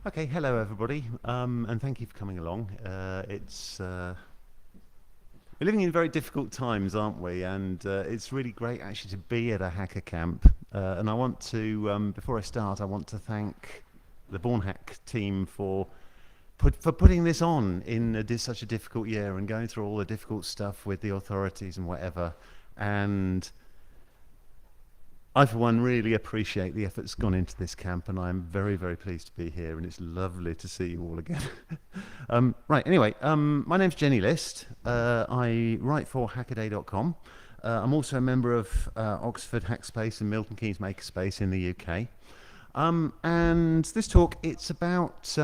Okay, hello everybody, and thank you for coming along. We're living in very difficult times, aren't we? And it's really great actually to be at a hacker camp. And I want to, before I start, I want to thank the Bornhack team for putting this on in such a difficult year and going through all the difficult stuff with the authorities and whatever. And I, for one, really appreciate the effort that's gone into this camp, and I'm very, very pleased to be here, and it's lovely to see you all again. Right, anyway, my name's Jenny List. I write for hackaday.com. I'm also a member of Oxford Hackspace and Milton Keynes Makerspace in the UK. And this talk, it's about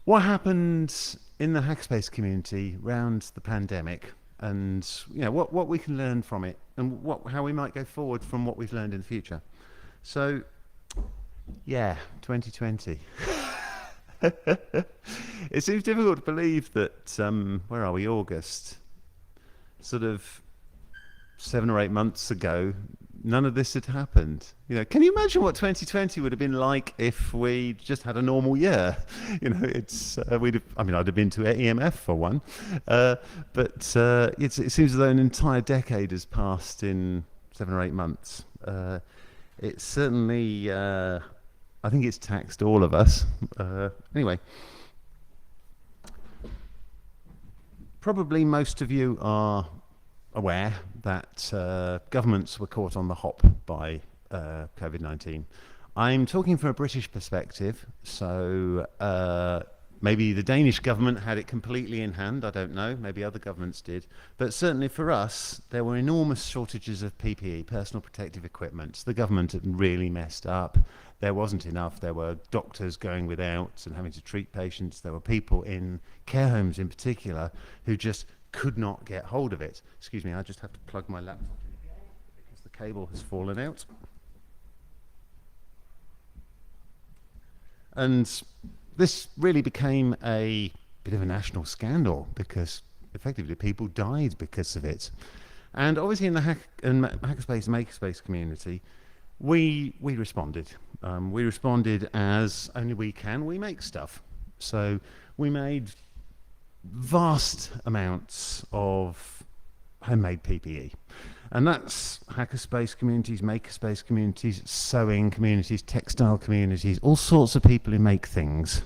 what happened in the Hackspace community around the pandemic, and what we can learn from it, and how we might go forward from what we've learned in the future. So, yeah, 2020. It seems difficult to believe that where are we? August, sort of 7 or 8 months ago, none of this had happened. Can you imagine what 2020 would have been like if we just had a normal year? I'd have been to EMF for one, but it seems as though an entire decade has passed in 7 or 8 months. It's certainly, I think it's taxed all of us. Anyway, probably most of you are aware that governments were caught on the hop by COVID-19. I'm talking from a British perspective, so maybe the Danish government had it completely in hand, I don't know, maybe other governments did, but certainly for us, there were enormous shortages of PPE, personal protective equipment. The government had really messed up. There wasn't enough. There were doctors going without and having to treat patients. There were people in care homes in particular who just could not get hold of it. Excuse me, I just have to plug my laptop in again because the cable has fallen out. And this really became a bit of a national scandal because effectively people died because of it. And obviously in the hackerspace and makerspace community, we responded. We responded as only we can. We make stuff. So we made vast amounts of homemade PPE. And that's hackerspace communities, makerspace communities, sewing communities, textile communities, all sorts of people who make things.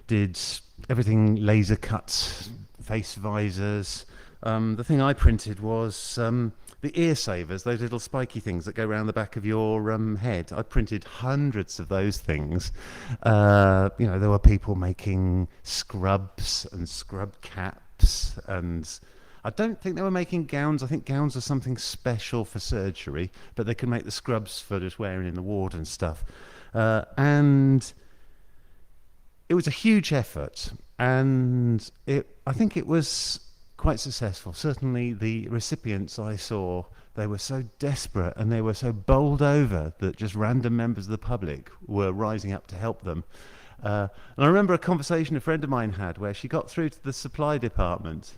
Did everything laser cuts, face visors. The thing I printed was the ear savers, those little spiky things that go around the back of your head. I printed hundreds of those things. There were people making scrubs and scrub caps, and I don't think they were making gowns. I think gowns are something special for surgery, but they can make the scrubs for just wearing in the ward and stuff. And it was a huge effort, and I think it was quite successful. Certainly the recipients I saw, they were so desperate and they were so bowled over that just random members of the public were rising up to help them. And I remember a conversation a friend of mine had where she got through to the supply department,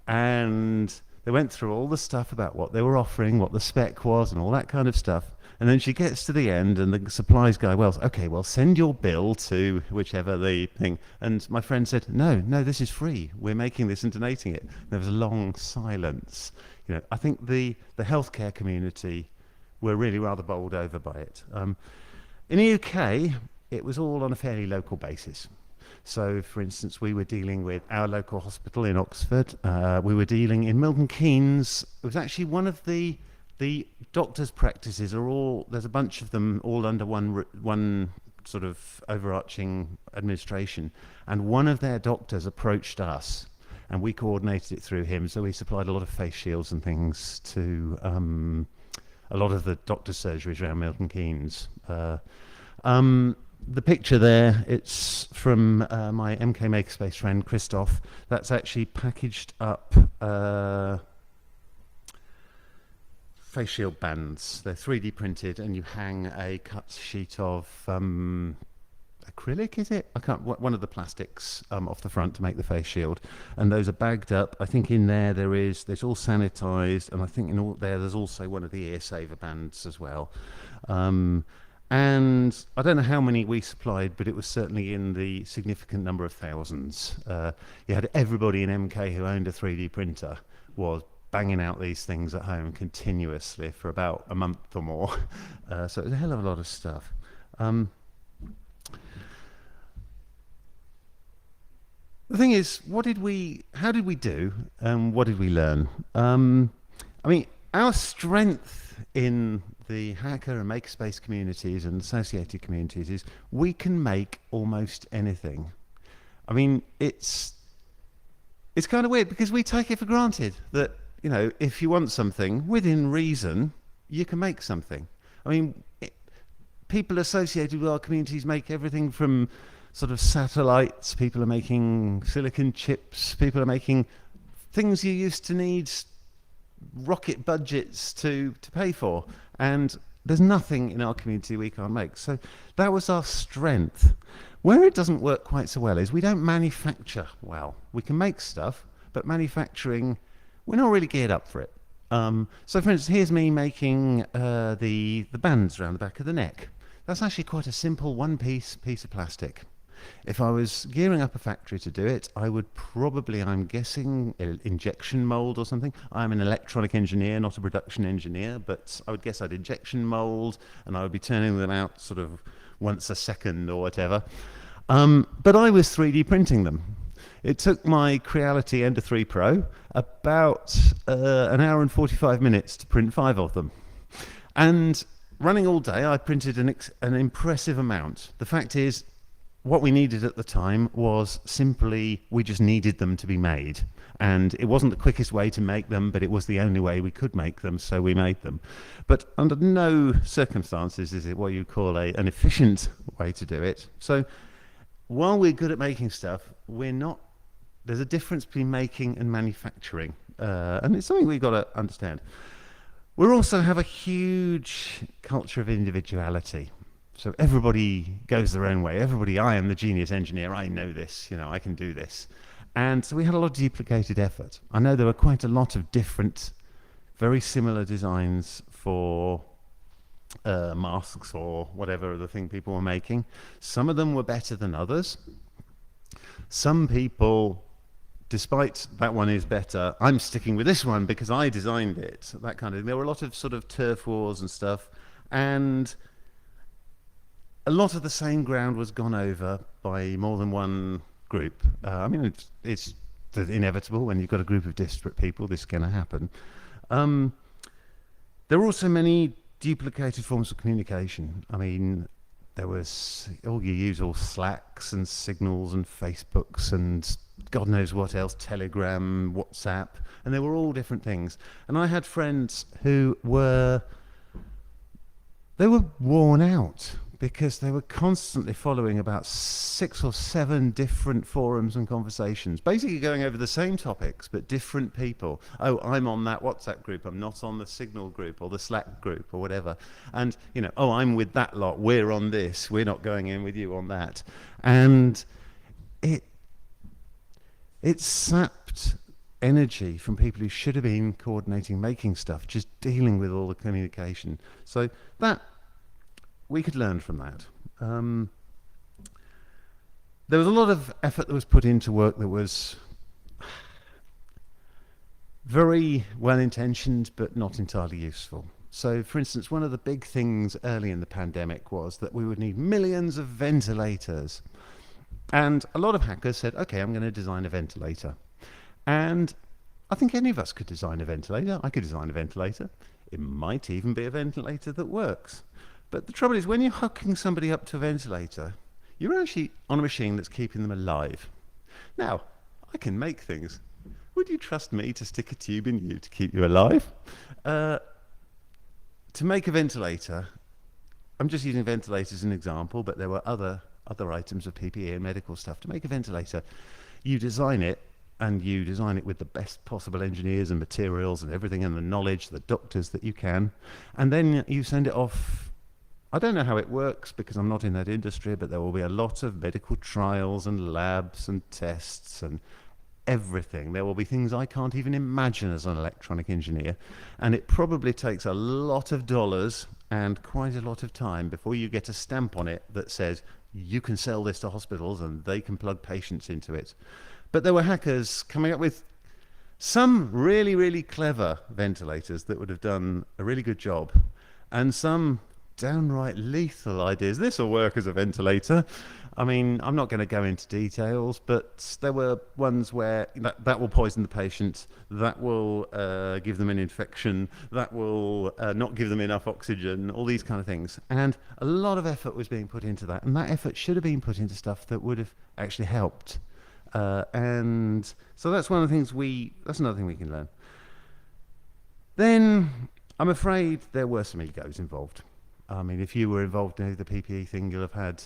and they went through all the stuff about what they were offering, what the spec was, and all that kind of stuff. And then she gets to the end, and the supplies guy, well, send your bill to whichever the thing. And my friend said, no, this is free. We're making this and donating it. And there was a long silence. I think the healthcare community were really rather bowled over by it. In the UK, it was all on a fairly local basis. So, for instance, we were dealing with our local hospital in Oxford. We were dealing in Milton Keynes. It was actually one of the doctors' practices there's a bunch of them all under one sort of overarching administration. And one of their doctors approached us, and we coordinated it through him. So we supplied a lot of face shields and things to a lot of the doctor's surgeries around Milton Keynes. The picture there, it's from my MK Makerspace friend, Christoph. That's actually packaged up face shield bands. They're 3D printed, and you hang a cut sheet of acrylic, is it? One of the plastics off the front to make the face shield. And those are bagged up. I think in there's all sanitized, and I think in all there's also one of the ear saver bands as well. And I don't know how many we supplied, but it was certainly in the significant number of thousands. You had everybody in MK who owned a 3D printer was banging out these things at home continuously for about a month or more. So it was a hell of a lot of stuff. The thing is, how did we do, and what did we learn? I mean, our strength in the hacker and makerspace communities and associated communities is we can make almost anything. I mean, it's kind of weird because we take it for granted that, you know, if you want something within reason, you can make something. I mean, people associated with our communities make everything from sort of satellites, people are making silicon chips, people are making things you used to need rocket budgets to pay for, and there's nothing in our community we can't make. So that was our strength. Where it doesn't work quite so well is we don't manufacture well. We can make stuff, but manufacturing, we're not really geared up for it. So for instance, here's me making the bands around the back of the neck. That's actually quite a simple one-piece of plastic. If I was gearing up a factory to do it, I would probably, I'm guessing, injection mold or something. I'm an electronic engineer, not a production engineer, but I would guess I'd injection mold, and I would be turning them out sort of once a second or whatever. But I was 3D printing them. It took my Creality Ender 3 Pro about an hour and 45 minutes to print 5 of them. And running all day, I printed an impressive amount. The fact is, what we needed at the time was simply, we just needed them to be made. And it wasn't the quickest way to make them, but it was the only way we could make them, so we made them. But under no circumstances is it what you call an efficient way to do it. So while we're good at making stuff, there's a difference between making and manufacturing. And it's something we've got to understand. We also have a huge culture of individuality. So everybody goes their own way. I am the genius engineer. I know this, you know, I can do this. And so we had a lot of duplicated effort. I know there were quite a lot of different, very similar designs for masks or whatever other thing people were making. Some of them were better than others. Some people, despite that one is better, I'm sticking with this one because I designed it, that kind of thing. There were a lot of sort of turf wars and stuff. And a lot of the same ground was gone over by more than one group. I mean, it's inevitable when you've got a group of disparate people, this is going to happen. There were also many duplicated forms of communication. I mean, there was, you use all Slacks and Signals and Facebooks and God knows what else, Telegram, WhatsApp, and they were all different things. And I had friends who were worn out because they were constantly following about 6 or 7 different forums and conversations, basically going over the same topics, but different people. Oh, I'm on that WhatsApp group, I'm not on the Signal group or the Slack group or whatever. And, you know, oh, I'm with that lot, we're on this, we're not going in with you on that. And it sapped energy from people who should have been coordinating, making stuff, just dealing with all the communication. So that, we could learn from that. There was a lot of effort that was put into work that was very well-intentioned but not entirely useful. So, for instance, one of the big things early in the pandemic was that we would need millions of ventilators. And a lot of hackers said, okay, I'm going to design a ventilator. And I think any of us could design a ventilator. I could design a ventilator. It might even be a ventilator that works. But the trouble is, when you're hooking somebody up to a ventilator, you're actually on a machine that's keeping them alive. Now, I can make things. Would you trust me to stick a tube in you to keep you alive? To make a ventilator, I'm just using ventilators as an example, but there were other items of PPE and medical stuff. To make a ventilator, you design it, and you design it with the best possible engineers and materials and everything and the knowledge, the doctors that you can, and then you send it off. I don't know how it works because I'm not in that industry, but there will be a lot of medical trials and labs and tests and everything. There will be things I can't even imagine as an electronic engineer, and it probably takes a lot of dollars and quite a lot of time before you get a stamp on it that says you can sell this to hospitals and they can plug patients into it. But there were hackers coming up with some really, really clever ventilators that would have done a really good job, and some downright lethal ideas. This will work as a ventilator. I mean, I'm not going to go into details, but there were ones where that will poison the patient, that will give them an infection, that will not give them enough oxygen, all these kind of things. And a lot of effort was being put into that, and that effort should have been put into stuff that would have actually helped. And so that's one of the things that's another thing we can learn. Then I'm afraid there were some egos involved. I mean, if you were involved in the PPE thing, you'll have had,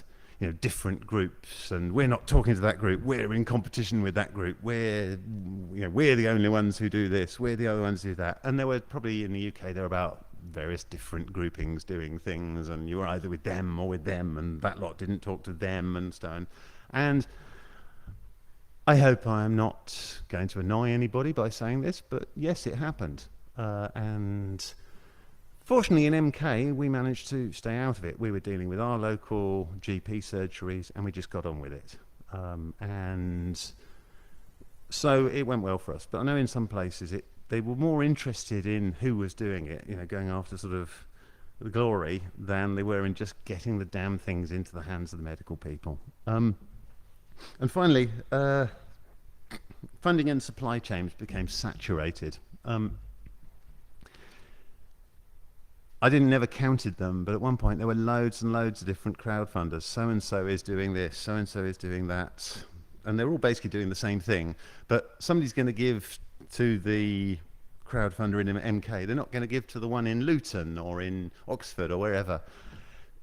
different groups, and we're not talking to that group. We're in competition with that group. We're the only ones who do this. We're the only ones who do that. And there were probably in the UK there were about various different groupings doing things, and you were either with them or with them, and that lot didn't talk to them and so on. And I hope I am not going to annoy anybody by saying this, but yes, it happened. And fortunately, in MK, we managed to stay out of it. We were dealing with our local GP surgeries, and we just got on with it. And so it went well for us. But I know in some places they were more interested in who was doing it, going after sort of the glory, than they were in just getting the damn things into the hands of the medical people. And finally, funding and supply chains became saturated. I never counted them, but at one point there were loads and loads of different crowdfunders. So-and-so is doing this, so-and-so is doing that. And they're all basically doing the same thing. But somebody's going to give to the crowdfunder in MK. They're not going to give to the one in Luton or in Oxford or wherever.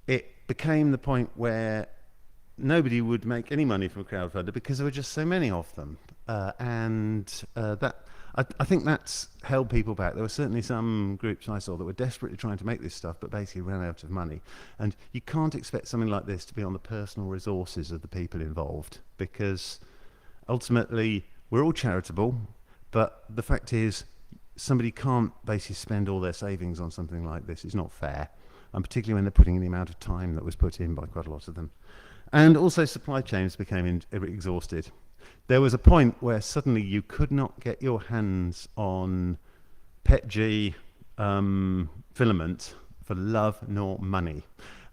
It became the point where nobody would make any money from a crowdfunder because there were just so many of them. I think that's held people back. There were certainly some groups I saw that were desperately trying to make this stuff, but basically ran out of money. And you can't expect something like this to be on the personal resources of the people involved, because ultimately we're all charitable, but the fact is somebody can't basically spend all their savings on something like this. It's not fair, and particularly when they're putting in the amount of time that was put in by quite a lot of them. And also supply chains became exhausted. There was a point where suddenly you could not get your hands on PETG filament for love nor money.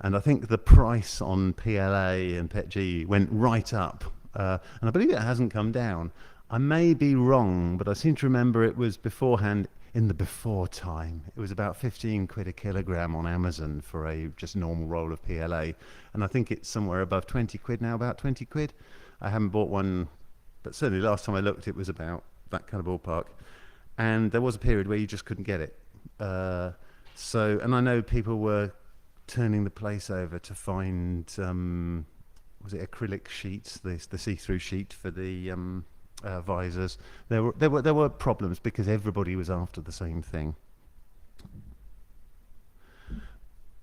And I think the price on PLA and PETG went right up. And I believe it hasn't come down. I may be wrong, but I seem to remember it was beforehand, in the before time. It was about 15 quid a kilogram on Amazon for a just normal roll of PLA. And I think it's somewhere above 20 quid now, about 20 quid. I haven't bought one, but certainly last time I looked it was about that kind of ballpark. And there was a period where you just couldn't get it. And I know people were turning the place over to find, was it acrylic sheets, the see-through sheet for the visors. There were problems because everybody was after the same thing.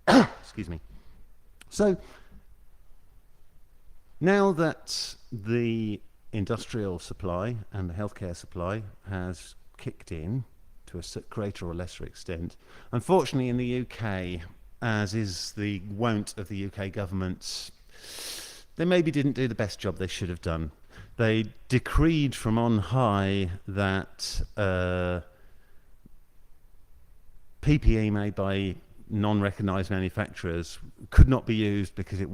Excuse me. So now that the industrial supply and the healthcare supply has kicked in to a greater or lesser extent, unfortunately in the UK, as is the wont of the UK governments, they maybe didn't do the best job they should have done. They decreed from on high that PPE made by non-recognised manufacturers could not be used because it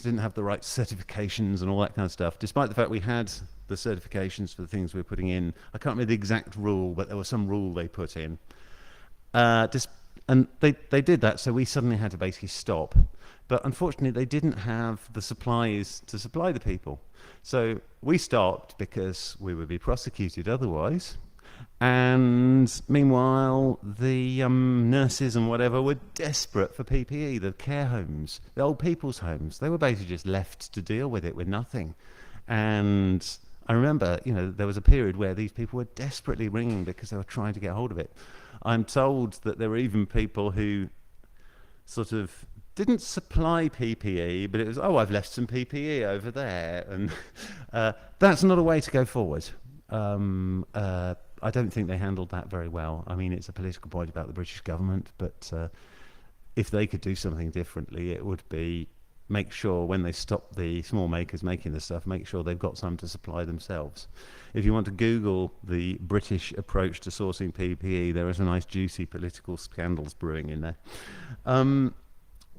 didn't have the right certifications and all that kind of stuff, despite the fact we had the certifications for the things we were putting in. I can't remember the exact rule, but there was some rule they put in. And they did that, so we suddenly had to basically stop. But unfortunately, they didn't have the supplies to supply the people. So we stopped because we would be prosecuted otherwise. And meanwhile, the nurses and whatever were desperate for PPE. The care homes, the old people's homes, they were basically just left to deal with it with nothing. And I remember, there was a period where these people were desperately ringing because they were trying to get hold of it. I'm told that there were even people who sort of didn't supply PPE, but it was, I've left some PPE over there. And that's not a way to go forward. I don't think they handled that very well. I mean, it's a political point about the British government, but if they could do something differently, it would be make sure when they stop the small makers making the stuff, make sure they've got some to supply themselves. If you want to Google the British approach to sourcing PPE, there is a nice juicy political scandals brewing in there.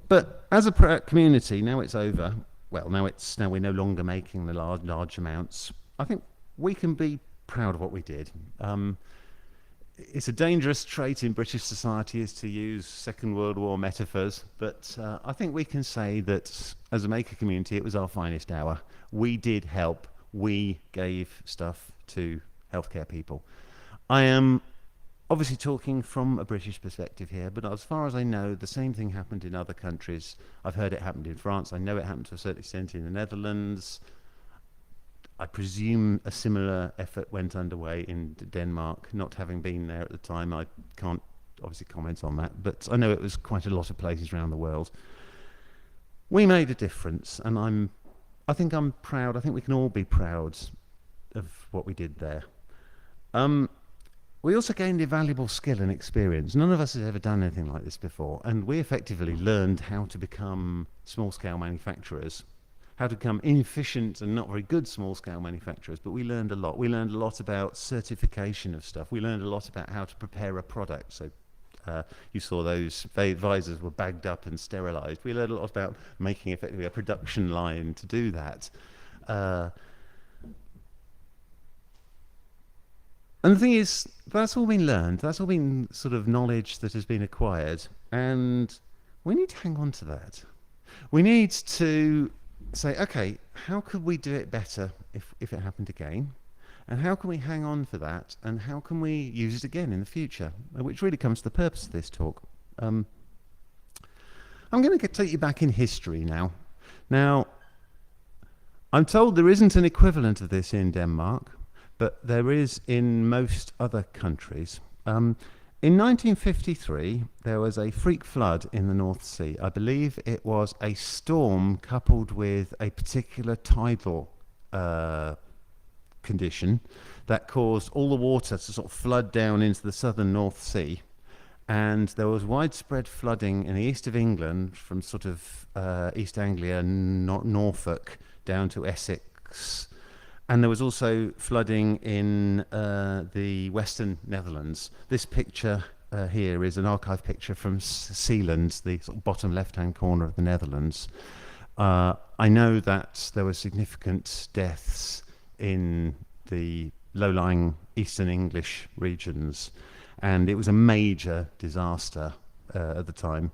But as a community, now it's over. Well, now we're no longer making the large amounts. I think we can be proud of what we did. It's a dangerous trait in British society is to use Second World War metaphors, but I think we can say that as a maker community, it was our finest hour. We did help. We gave stuff to healthcare people. I am obviously talking from a British perspective here, but as far as I know, the same thing happened in other countries. I've heard it happened in France. I know it happened to a certain extent in the Netherlands. I presume a similar effort went underway in Denmark. Not having been there at the time, I can't obviously comment on that, but I know it was quite a lot of places around the world. We made a difference, and I think I'm proud. I think we can all be proud of what we did there. We also gained invaluable skill and experience. None of us has ever done anything like this before, and we effectively learned how to become small-scale manufacturers, how to become inefficient and not very good small-scale manufacturers, but we learned a lot. We learned a lot about certification of stuff. We learned a lot about how to prepare a product. So you saw those visors were bagged up and sterilized. We learned a lot about making effectively a production line to do that. And the thing is, that's all been learned. That's all been sort of knowledge that has been acquired. And we need to hang on to that. We need to say, okay, how could we do it better if it happened again? And how can we hang on for that? And how can we use it again in the future? Which really comes to the purpose of this talk. I'm going to take you back in history now. Now, I'm told there isn't an equivalent of this in Denmark, but there is in most other countries. In 1953, there was a freak flood in the North Sea. I believe it was a storm coupled with a particular tidal condition that caused all the water to sort of flood down into the southern North Sea. And there was widespread flooding in the east of England from sort of East Anglia, Norfolk, down to Essex. And there was also flooding in the western Netherlands. This picture here is an archive picture from Zeeland, the sort of bottom left-hand corner of the Netherlands. I know that there were significant deaths in the low-lying eastern English regions, and it was a major disaster at the time.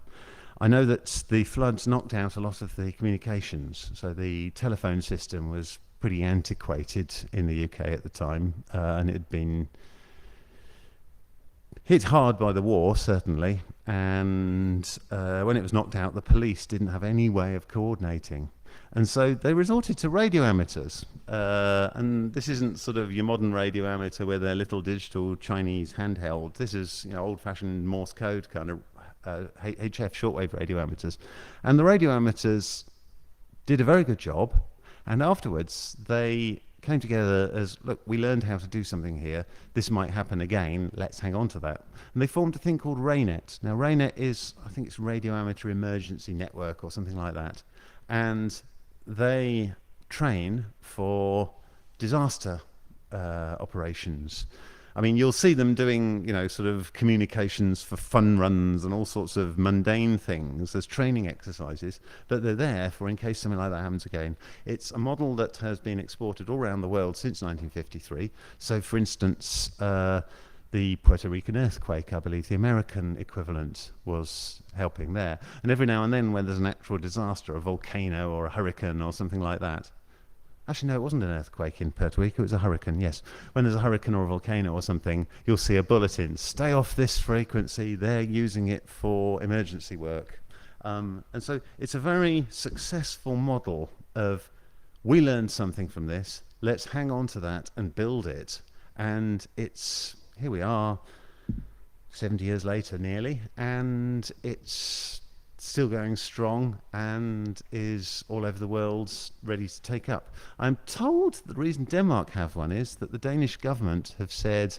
I know that the floods knocked out a lot of the communications, so the telephone system was pretty antiquated in the UK at the time, and it had been hit hard by the war, certainly, and when it was knocked out, the police didn't have any way of coordinating. And so they resorted to radio amateurs, and this isn't sort of your modern radio amateur with their little digital Chinese handheld. This is, old-fashioned Morse code kind of HF shortwave radio amateurs. And the radio amateurs did a very good job, and afterwards they came together as, look, we learned how to do something here. This might happen again. Let's hang on to that. And they formed a thing called RayNet. Now, RayNet is, I think it's Radio Amateur Emergency Network or something like that. And they train for disaster operations. I mean, you'll see them doing, sort of communications for fun runs and all sorts of mundane things as training exercises, but they're there for in case something like that happens again. It's a model that has been exported all around the world since 1953. So, for instance, the Puerto Rican earthquake, I believe the American equivalent was helping there. And every now and then when there's a natural disaster, a volcano or a hurricane or something like that. Actually, no, it wasn't an earthquake in Puerto Rico, it was a hurricane, yes. When there's a hurricane or a volcano or something, you'll see a bulletin, stay off this frequency, they're using it for emergency work. And so it's a very successful model of, we learned something from this, let's hang on to that and build it. And it's, here we are, 70 years later nearly, and it's still going strong and is all over the world ready to take up. I'm told the reason Denmark have one is that the Danish government have said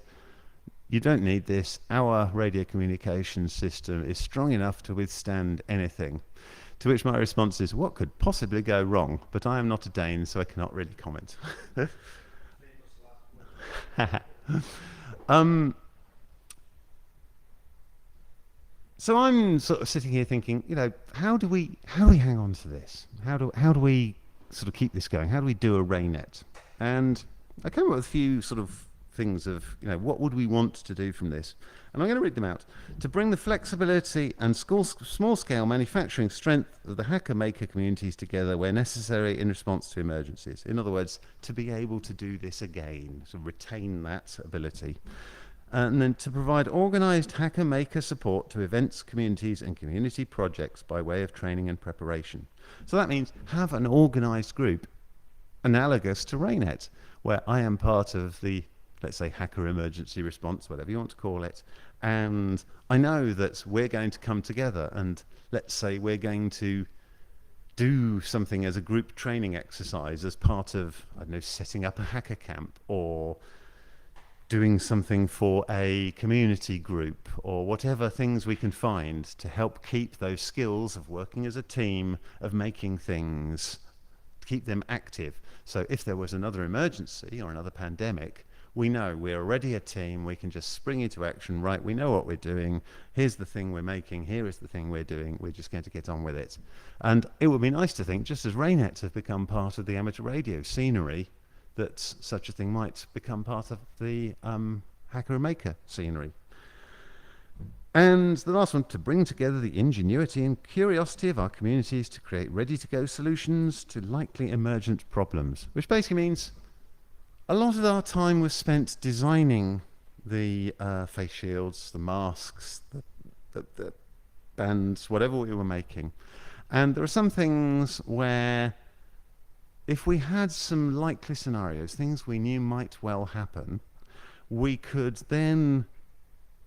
You don't need this. Our radio communication system is strong enough to withstand anything. To which my response is, what could possibly go wrong? But I am not a Dane, so I cannot really comment. um, so I'm sort of sitting here thinking, how do we hang on to this? How do we sort of keep this going? How do we do a RayNet? And I came up with a few sort of things of, what would we want to do from this? And I'm going to read them out. To bring the flexibility and small-scale manufacturing strength of the hacker-maker communities together where necessary in response to emergencies. In other words, to be able to do this again, to retain that ability. And then to provide organised hacker-maker support to events, communities and community projects by way of training and preparation. So that means have an organised group analogous to RayNet, where I am part of the, let's say, hacker emergency response, whatever you want to call it, and I know that we're going to come together and let's say we're going to do something as a group training exercise as part of, I don't know, setting up a hacker camp or doing something for a community group or whatever things we can find to help keep those skills of working as a team, of making things, keep them active. So if there was another emergency or another pandemic, we know we're already a team, we can just spring into action, right, we know what we're doing, here's the thing we're making, here is the thing we're doing, we're just going to get on with it. And it would be nice to think, just as RayNet have become part of the amateur radio scenery, that such a thing might become part of the hacker and maker scenery. And the last one, to bring together the ingenuity and curiosity of our communities to create ready-to-go solutions to likely emergent problems, which basically means a lot of our time was spent designing the face shields, the masks, the bands, whatever we were making. And there are some things where if we had some likely scenarios, things we knew might well happen, we could then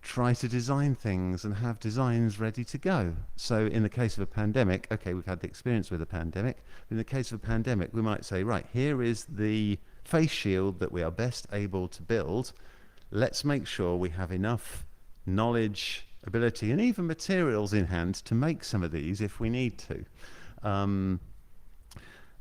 try to design things and have designs ready to go. So in the case of a pandemic, okay, we've had the experience with a pandemic. In the case of a pandemic, we might say, right, here is the face shield that we are best able to build. Let's make sure we have enough knowledge, ability, and even materials in hand to make some of these if we need to.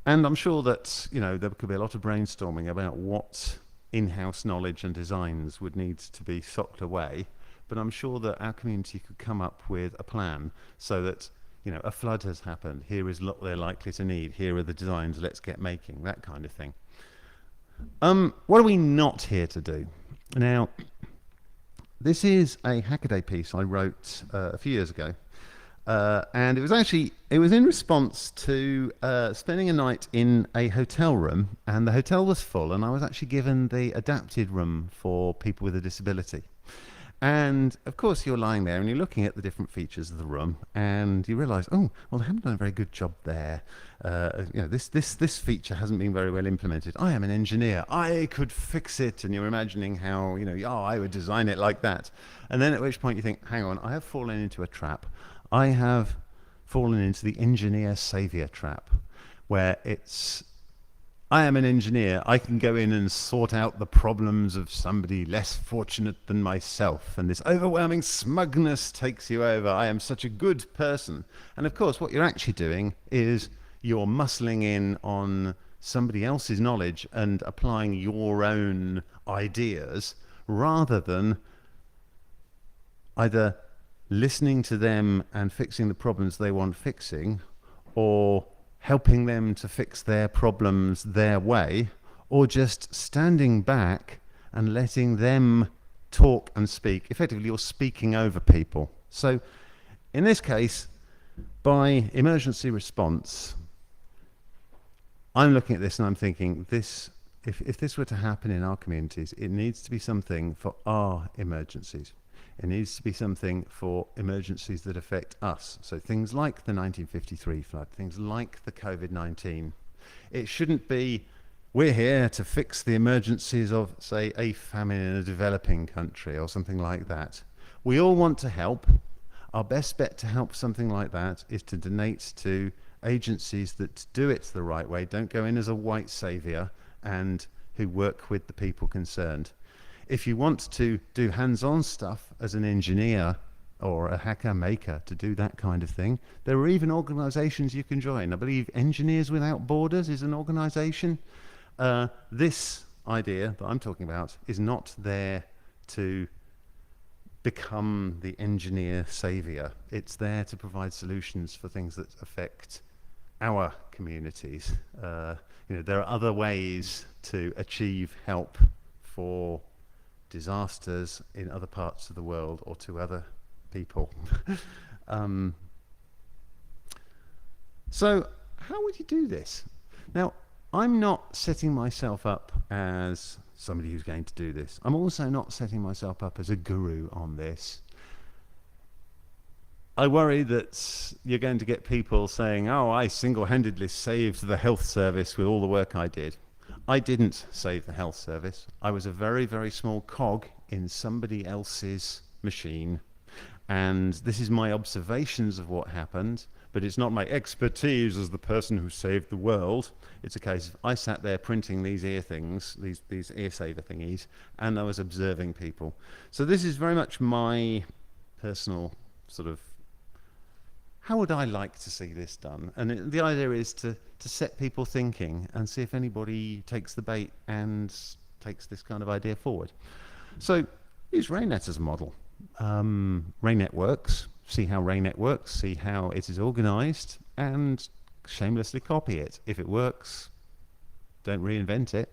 And I'm sure that, there could be a lot of brainstorming about what in-house knowledge and designs would need to be socked away. But I'm sure that our community could come up with a plan so that, a flood has happened. Here is what they're likely to need. Here are the designs. Let's get making, that kind of thing. What are we not here to do? Now, this is a Hackaday piece I wrote a few years ago. And it was in response to spending a night in a hotel room, and the hotel was full, and I was actually given the adapted room for people with a disability. And of course you're lying there and you're looking at the different features of the room and you realize, oh, well, they haven't done a very good job there. This feature hasn't been very well implemented. I am an engineer, I could fix it. And you're imagining how, I would design it like that. And then at which point you think, hang on, I have fallen into a trap. I have fallen into the engineer savior trap, where I am an engineer, I can go in and sort out the problems of somebody less fortunate than myself, and this overwhelming smugness takes you over. I am such a good person. And of course, what you're actually doing is you're muscling in on somebody else's knowledge and applying your own ideas, rather than either listening to them and fixing the problems they want fixing, or helping them to fix their problems their way, or just standing back and letting them talk and speak. Effectively, you're speaking over people. So in this case, by emergency response, I'm looking at this and I'm thinking, if this were to happen in our communities, it needs to be something for our emergencies. It needs to be something for emergencies that affect us. So things like the 1953 flood, things like the COVID-19. It shouldn't be, we're here to fix the emergencies of, say, a famine in a developing country or something like that. We all want to help. Our best bet to help something like that is to donate to agencies that do it the right way, don't go in as a white savior, and who work with the people concerned. If you want to do hands-on stuff as an engineer or a hacker maker to do that kind of thing, there are even organizations you can join. I believe Engineers Without Borders is an organization. This idea that I'm talking about is not there to become the engineer savior. It's there to provide solutions for things that affect our communities. There are other ways to achieve help for disasters in other parts of the world or to other people. So how would you do this? Now, I'm not setting myself up as somebody who's going to do this. I'm also not setting myself up as a guru on this. I worry that you're going to get people saying, oh, I single-handedly saved the health service with all the work I did. I didn't save the health service. I was a very, very small cog in somebody else's machine. And this is my observations of what happened, but it's not my expertise as the person who saved the world. It's a case of I sat there printing these ear things, these ear saver thingies, and I was observing people. So this is very much my personal sort of, how would I like to see this done? And the idea is to set people thinking and see if anybody takes the bait and takes this kind of idea forward. So use RayNet as a model. RayNet works, see how RayNet works, see how it is organized, and shamelessly copy it. If it works, don't reinvent it.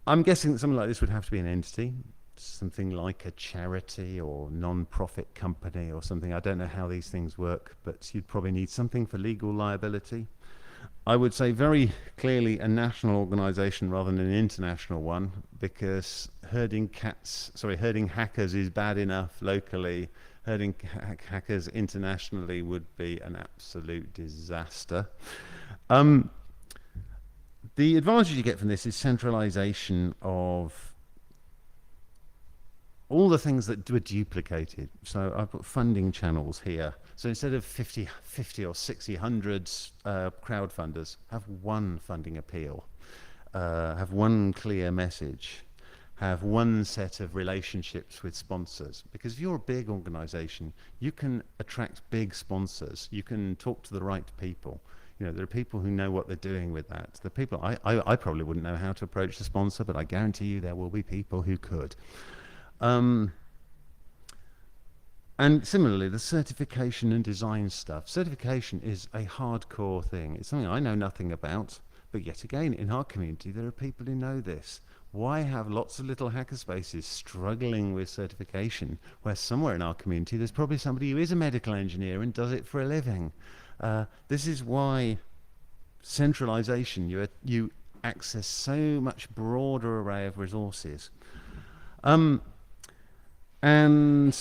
I'm guessing that something like this would have to be an entity, something like a charity or non-profit company or something. I don't know how these things work, but you'd probably need something for legal liability. I would say very clearly a national organization rather than an international one, because herding hackers is bad enough locally. Herding hackers internationally would be an absolute disaster. The advantage you get from this is centralization of all the things that were duplicated. So I've got funding channels here. So instead of 50 or 60, hundreds crowdfunders, have one funding appeal, have one clear message, have one set of relationships with sponsors. Because if you're a big organization, you can attract big sponsors. You can talk to the right people. There are people who know what they're doing with that. The people, I probably wouldn't know how to approach the sponsor, but I guarantee you there will be people who could. And similarly, the certification and design stuff. Certification is a hardcore thing. It's something I know nothing about, but yet again, in our community, there are people who know this. Why have lots of little hackerspaces struggling with certification, where somewhere in our community, there's probably somebody who is a medical engineer and does it for a living? This is why centralization, you access so much broader array of resources. And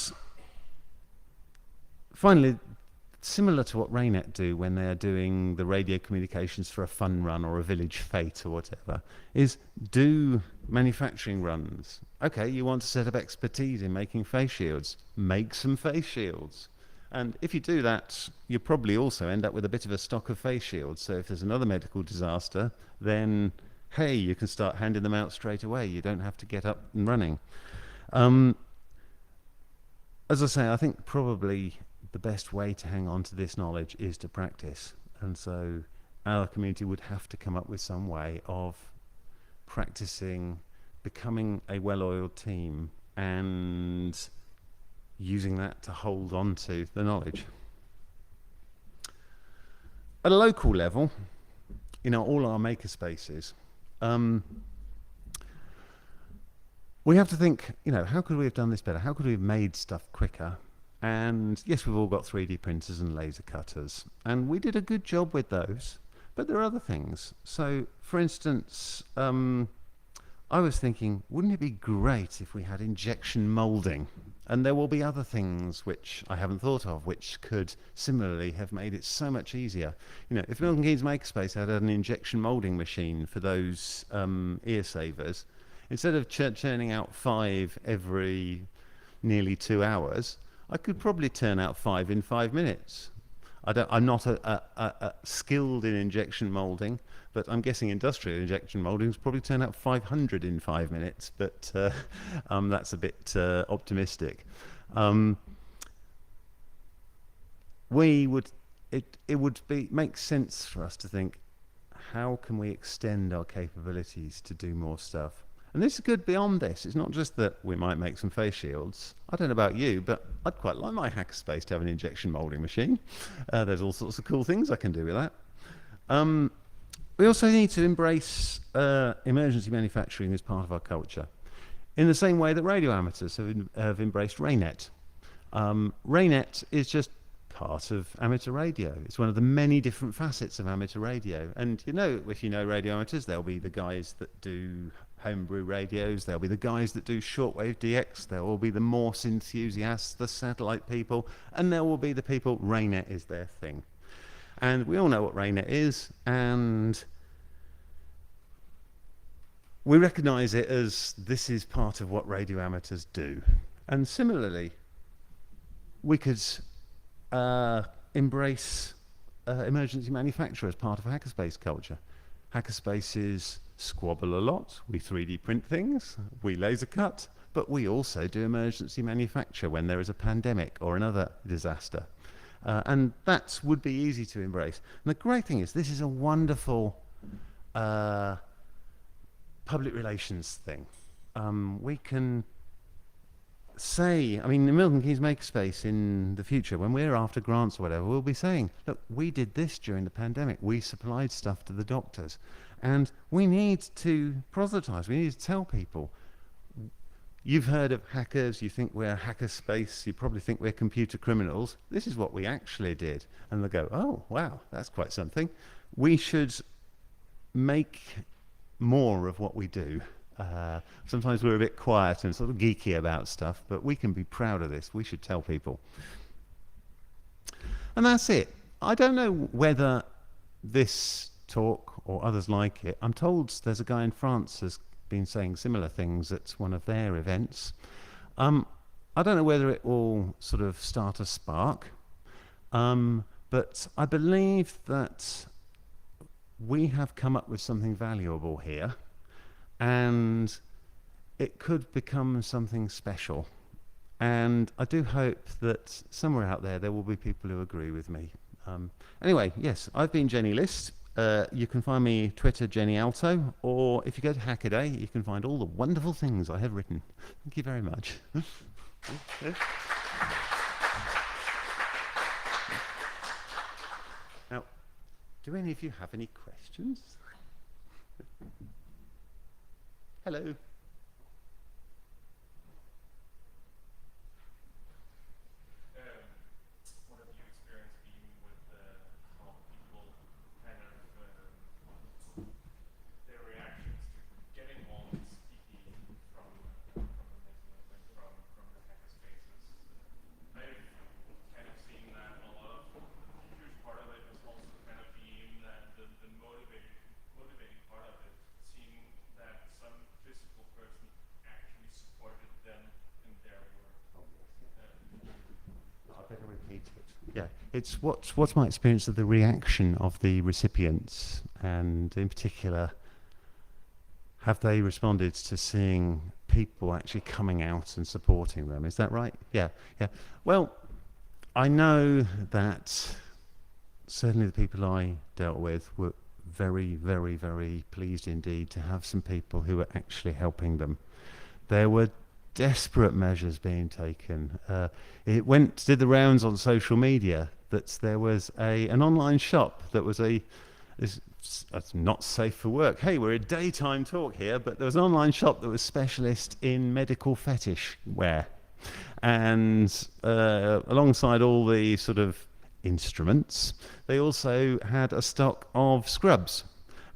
finally, similar to what RayNet do when they are doing the radio communications for a fun run or a village fete or whatever, is do manufacturing runs. Okay, you want to set up expertise in making face shields. Make some face shields. And if you do that, you probably also end up with a bit of a stock of face shields. So if there's another medical disaster, then, hey, you can start handing them out straight away. You don't have to get up and running. As I say, I think probably the best way to hang on to this knowledge is to practice. And so our community would have to come up with some way of practicing, becoming a well-oiled team, and using that to hold on to the knowledge. At a local level, all our makerspaces, we have to think, how could we have done this better? How could we have made stuff quicker? And yes, we've all got 3D printers and laser cutters, and we did a good job with those, but there are other things. So, for instance, I was thinking, wouldn't it be great if we had injection molding? And there will be other things which I haven't thought of, which could similarly have made it so much easier. If Milton Keynes Makerspace had an injection molding machine for those ear savers, instead of churning out 5 every nearly 2 hours, I could probably turn out 5 in 5 minutes. I'm not skilled in injection molding, but I'm guessing industrial injection moldings probably turn out 500 in 5 minutes, but that's a bit optimistic. Um, we would it would be make sense for us to think, how can we extend our capabilities to do more stuff? And this is good beyond this. It's not just that we might make some face shields. I don't know about you, but I'd quite like my hackerspace to have an injection molding machine. There's all sorts of cool things I can do with that. We also need to embrace emergency manufacturing as part of our culture, in the same way that radio amateurs have embraced Raynet. Raynet is just part of amateur radio. It's one of the many different facets of amateur radio. And you know, if you know radio amateurs, there'll be the guys that do homebrew radios, there'll be the guys that do shortwave DX, there will be the Morse enthusiasts, the satellite people, and there will be the people, Raynet is their thing. And we all know what Raynet is, and we recognise it as this is part of what radio amateurs do. And similarly, we could embrace emergency manufacture as part of hackerspace culture. Hackerspaces squabble a lot, we 3D print things, we laser cut, but we also do emergency manufacture when there is a pandemic or another disaster. And that would be easy to embrace. And the great thing is, this is a wonderful public relations thing. We can say, I mean, the Milton Keynes Makerspace in the future, when we're after grants or whatever, we'll be saying, look, we did this during the pandemic. We supplied stuff to the doctors. And we need to proselytize. We need to tell people, you've heard of hackers, you think we're hackerspace, you probably think we're computer criminals. This is what we actually did. And they'll go, oh, wow, that's quite something. We should make more of what we do. Sometimes we're a bit quiet and sort of geeky about stuff, but we can be proud of this. We should tell people. And that's it. I don't know whether this talk or others like it, I'm told there's a guy in France who's been saying similar things at one of their events. I don't know whether it will sort of start a spark, but I believe that we have come up with something valuable here, and it could become something special. And I do hope that somewhere out there will be people who agree with me. Anyway, yes, I've been Jenny List. You can find me Twitter, Jenny Alto, or if you go to Hackaday, you can find all the wonderful things I have written. Thank you very much. Now, do any of you have any questions? Hello. What have you experienced being with how people kind of their reactions to getting all this PP from the hacker spaces? I've kind of seen that a lot of a huge part of it has also kind of been that the motivating part of it, seeing that some physical person actually supported them in their work. I better repeat it. Yeah, it's what's my experience of the reaction of the recipients, and in particular, have they responded to seeing people actually coming out and supporting them? Is that right? Yeah, yeah. Well, I know that certainly the people I dealt with were very, very, very pleased indeed to have some people who were actually helping them. There were desperate measures being taken. It did the rounds on social media that there was an online shop that was that's not safe for work. Hey, we're a daytime talk here, but there was an online shop that was specialist in medical fetish wear. And alongside all the sort of instruments, they also had a stock of scrubs.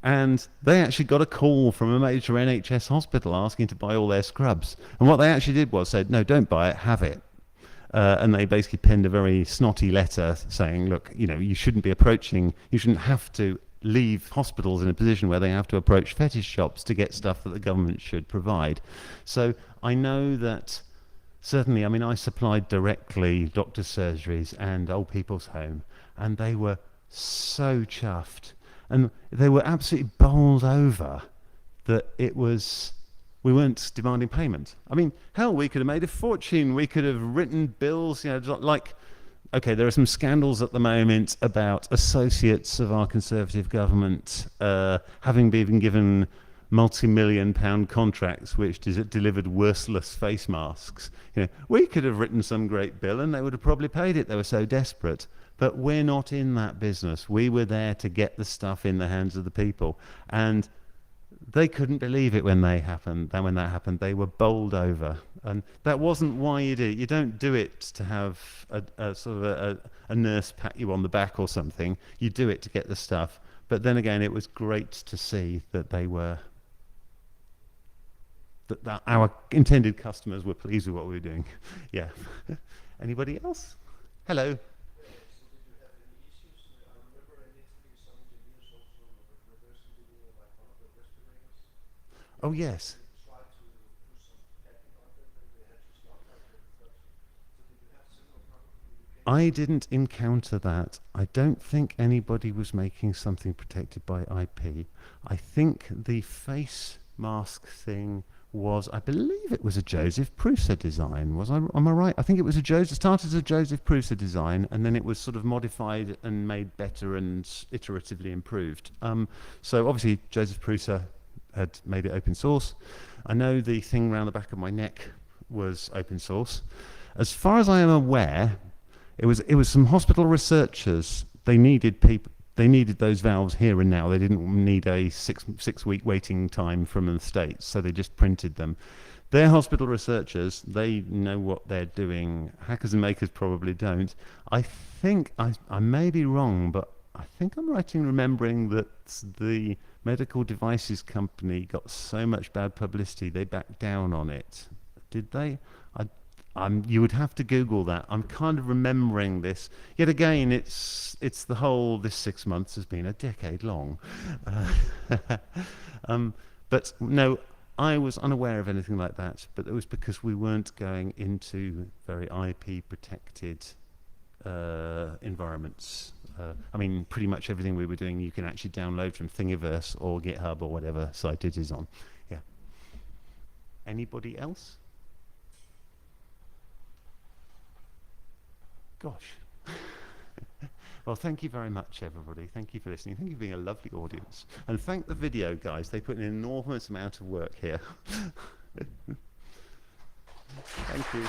And they actually got a call from a major NHS hospital asking to buy all their scrubs. And what they actually did was said, no, don't buy it, have it. And they basically penned a very snotty letter saying, look, you shouldn't have to leave hospitals in a position where they have to approach fetish shops to get stuff that the government should provide. So I know that certainly, I mean, I supplied directly doctors' surgeries and old people's home, and they were so chuffed. And they were absolutely bowled over that it was, we weren't demanding payment. I mean, hell, we could have made a fortune. We could have written bills, you know, like, okay, there are some scandals at the moment about associates of our Conservative government having been given multi-million pound contracts which delivered worthless face masks. You know, we could have written some great bill and they would have probably paid it. They were so desperate. But we're not in that business. We were there to get the stuff in the hands of the people. And they couldn't believe it when they happened. Then when that happened, they were bowled over, and that wasn't why you did it. You don't do it to have a sort of a nurse pat you on the back or something. You do it to get the stuff. But then again, it was great to see that they were that our intended customers were pleased with what we were doing. Yeah. Anybody else? Hello. Oh yes. I didn't encounter that. I don't think anybody was making something protected by IP. I think the face mask thing was, I believe it was a Joseph Prusa design. Am I right? I think it was started as a Joseph Prusa design, and then it was sort of modified and made better and iteratively improved. So obviously Joseph Prusa had made it open source. I know the thing around the back of my neck was open source. As far as I am aware, it was some hospital researchers. They needed people. They needed those valves here and now. They didn't need a six week waiting time from the States, so they just printed them. They're hospital researchers. They know what they're doing. Hackers and makers probably don't. I think I may be wrong, but I think I'm right in remembering that the medical devices company got so much bad publicity they backed down on it. Did they? You would have to Google that. I'm kind of remembering this. Yet again, it's the whole. This 6 months has been a decade long. But no, I was unaware of anything like that. But it was because we weren't going into very IP protected environments. I mean, pretty much everything we were doing you can actually download from Thingiverse or GitHub or whatever site it is on. Yeah. Anybody else? Gosh. Well, thank you very much, everybody. Thank you for listening. Thank you for being a lovely audience. And thank the video guys. They put in an enormous amount of work here. Thank you.